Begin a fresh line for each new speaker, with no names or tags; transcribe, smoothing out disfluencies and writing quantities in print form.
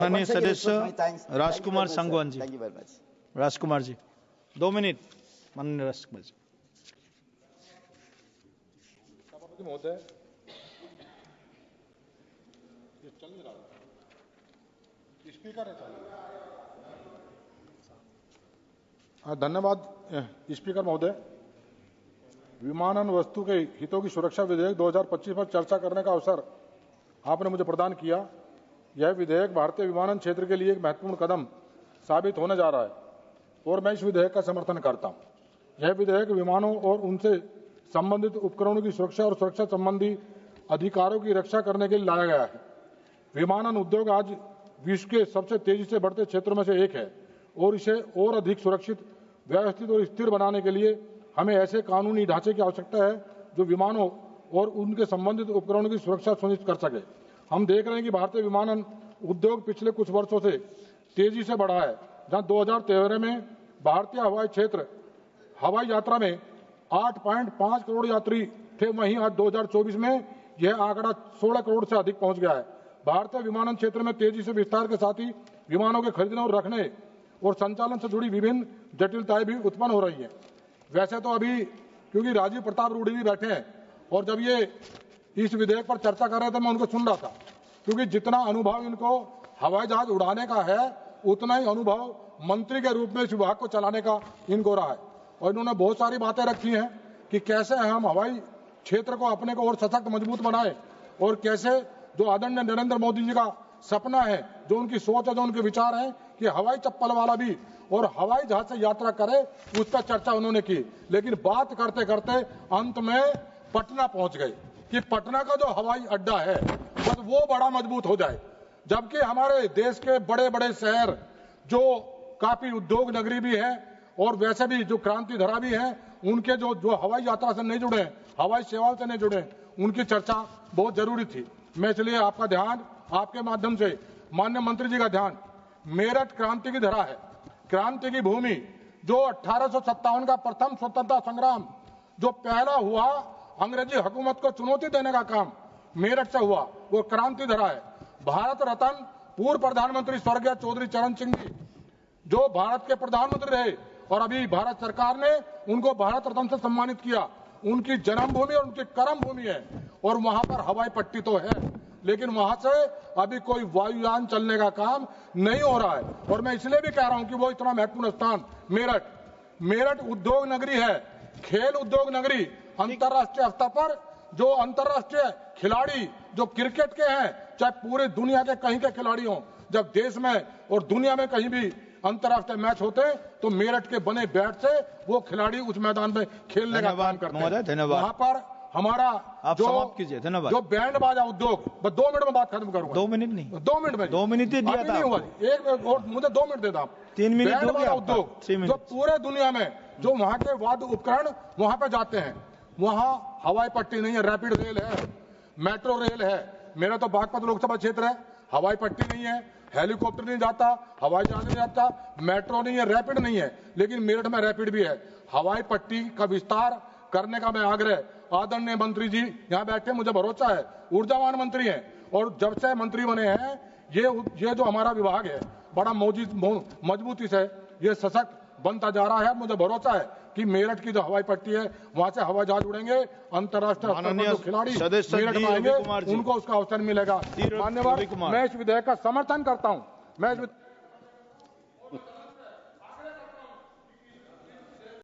माननीय सदस्य Rajkumar Sangwan ji.
Thank you very much.
Rajkumar ji 2 minute. माननीय राजकुमार जी।
सभापति महोदय, ये चल नहीं रहा, स्पीकर है चालू। धन्यवाद स्पीकर महोदय। विमानन वस्तु के हितों की सुरक्षा विधेयक 2025 पर चर्चा करने का अवसर आपने मुझे प्रदान किया। यह विधेयक भारतीय विमानन क्षेत्र के लिए एक महत्वपूर्ण कदम साबित होने जा रहा है और मैं इस विधेयक का समर्थन करता हूं। यह विधेयक विमानों और उनसे संबंधित उपकरणों की सुरक्षा और सुरक्षा संबंधी अधिकारों की रक्षा करने के लिए लाया गया है। विमानन उद्योग आज विश्व के सबसे तेजी से बढ़ते क्षेत्रों में से एक है और इसे और अधिक सुरक्षित, व्यवस्थित और स्थिर बनाने के लिए हमें ऐसे कानूनी ढांचे की आवश्यकता है जो विमानों और उनके संबंधित उपकरणों की सुरक्षा सुनिश्चित कर सके। हम देख रहे हैं कि भारतीय विमानन उद्योग पिछले कुछ वर्षों से तेजी से बढ़ा है। जहां 2013 में भारतीय हवाई क्षेत्र हवाई यात्रा में 8.5 करोड़ यात्री थे, वहीं आज 2024 में यह आंकड़ा 16 करोड़ से अधिक पहुंच गया है। भारतीय विमानन क्षेत्र में तेजी से विस्तार के साथ ही विमानों के खरीदने और रखने और संचालन से जुड़ी विभिन्न जटिलताएं भी उत्पन्न हो रही हैं। वैसे तो अभी क्योंकि राजीव प्रताप रूडी भी बैठे हैं और जब ये इस विधेयक पर चर्चा कर रहे थे मैं उनको सुन रहा था, क्योंकि जितना अनुभव इनको हवाई जहाज उड़ाने का है उतना ही अनुभव मंत्री के रूप में इस विभाग को चलाने का इनको रहा है। और इन्होंने बहुत सारी बातें रखी हैं कि कैसे हम हवाई क्षेत्र को अपने को और सशक्त मजबूत बनाए और कैसे जो आदरणीय नरेंद्र मोदी जी का सपना है, जो उनकी सोच है, जो उनके विचार हैं कि हवाई चप्पल वाला भी और हवाई जहाज से यात्रा करे, उस पर चर्चा उन्होंने की। लेकिन बात करते करते अंत में पटना पहुंच गए कि पटना का जो हवाई अड्डा है बस वो बड़ा मजबूत हो जाए, जबकि हमारे देश के बड़े बड़े शहर जो काफी उद्योग नगरी भी है और वैसे भी जो क्रांति धरा भी है, उनके जो हवाई यात्रा से नहीं जुड़े, हवाई सेवाओं से नहीं जुड़े, उनकी चर्चा बहुत जरूरी थी। मैं इसलिए आपका ध्यान, आपके माध्यम से माननीय मंत्री जी का ध्यान, मेरठ क्रांति की धरा है, क्रांति की भूमि, जो 1857 का प्रथम स्वतंत्रता संग्राम जो पहला हुआ, अंग्रेजी हुकूमत को चुनौती देने का काम मेरठ से हुआ, वो क्रांति धरा है। भारत रत्न पूर्व प्रधानमंत्री स्वर्गीय चौधरी चरण सिंह जी जो भारत के प्रधानमंत्री रहे और अभी भारत सरकार ने उनको भारत रत्न से सम्मानित किया, उनकी जन्मभूमि और उनकी कर्म भूमि है और वहां पर हवाई पट्टी तो है, लेकिन वहां से अभी कोई वायुयान चलने का काम नहीं हो रहा है। और मैं इसलिए भी कह रहा हूं कि वो इतना महत्वपूर्ण स्थान मेरठ उद्योग नगरी है, खेल उद्योग नगरी, अंतर्राष्ट्रीय स्तर पर जो अंतर्राष्ट्रीय खिलाड़ी जो क्रिकेट के हैं, चाहे पूरे दुनिया के कहीं के खिलाड़ी हों, जब देश में और दुनिया में कहीं भी अंतर्राष्ट्रीय मैच होते हैं तो मेरठ के बने बैट से वो खिलाड़ी उस मैदान में खेलने का काम करते हैं।
धन्यवाद।
वहां पर हमारा
आप समाप्त कीजिए। धन्यवाद।
जो बैंड बाजा उद्योग, बस 2 मिनट में बात खत्म करूंगा।
2 मिनट नहीं,
2 मिनट में
2 मिनट ही दिया था।
नहीं हुआ, एक और मुझे 2 मिनट दे दो आप।
3 मिनट
बैंड बाजा उद्योग जो पूरे दुनिया में जो वहां के वाद्य उपकरण वहां पे जाते हैं, वहां हवाई पट्टी नहीं है, रैपिड रेल है, मेट्रो रेल है। मेरा तो बागपत लोकसभा क्षेत्र है, हवाई पट्टी नहीं है, हेलीकॉप्टर नहीं जाता, हवाई जहाज नहीं जाता, मेट्रो नहीं है, रैपिड नहीं है, लेकिन मेरठ में रैपिड भी है। हवाई पट्टी का विस्तार करने का मैं आग्रह आदरणीय मंत्री जी यहाँ बैठे, मुझे भरोसा है ऊर्जावान मंत्री हैं और जब से मंत्री बने हैं ये जो हमारा विभाग है बड़ा मजबूती से ये सशक्त बनता जा रहा है। मुझे भरोसा है कि मेरठ की जो हवाई पट्टी है वहां से हवाई जहाज उड़ेंगे, अंतर्राष्ट्रीय स्तर पर जो खिलाड़ी मेरठ में आएंगे उनको उसका अवसर मिलेगा। मान्यवर, मैं इस विधेयक का समर्थन करता हूं। मैं